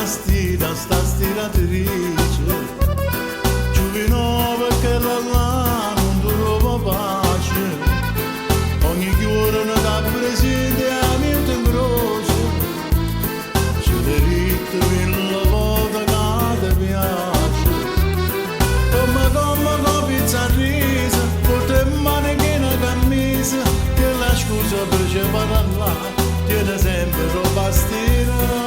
stira, sta stiratrice, Giuvinova che là non trova pace, ogni giorno da preside a mio croce, c'è diritto mille volte che ti piace, come pizza risa, porta in mano che una camisa, che la scusa per ci parlare, tiene sempre roba stira.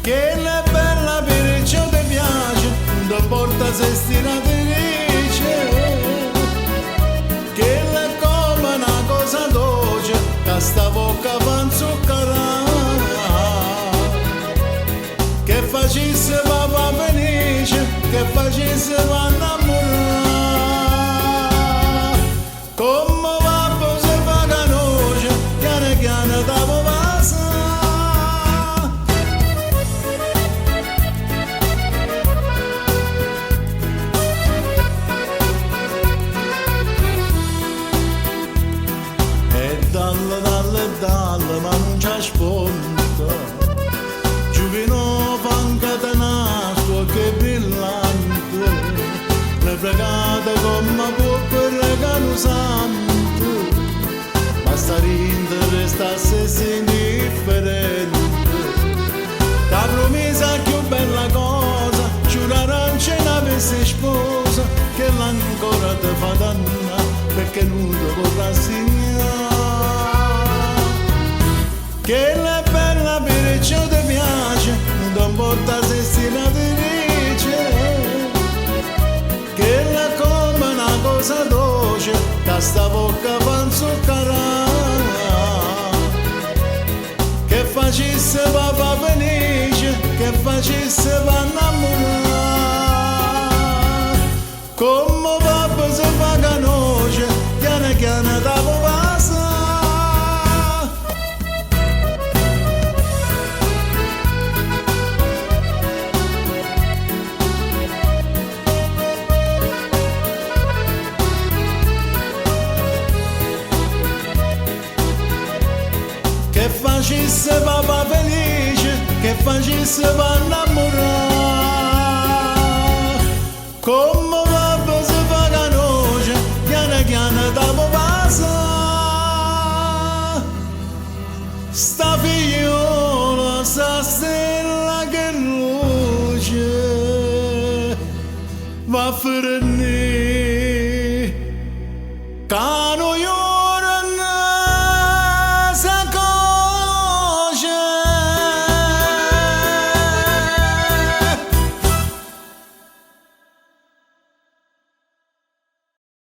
Che è bella per ciò ti piace, non porta se stiratrice, che è come una cosa dolce, che sta bocca fa inzuccherare, che facesse papà felice, che facesse va innamorare, come papà se fa canoce, piano piano da passa. Dalle, ma non c'è sponda, Giuvinova incatenato che brillante, le fregate come può pregare santo, basta ridere, restasse indifferente, la promessa più bella cosa, giurare non ce n'avesse sposa, che l'ancora te fa danna, perché non ti vorrà segnare. Che è bella per ciò ti piace, non porta se stiratrice, che è come una cosa dolce, che sta bocca fa inzuccherare, che facesse papà felice, che facesse va innamorare, come papà se fa canoce, piano piano da passa. Che facesse papà felice, che facesse va innamorare, come papà se fa canoce, piano piano da passa. Sta figliola, sta stella che luce, va a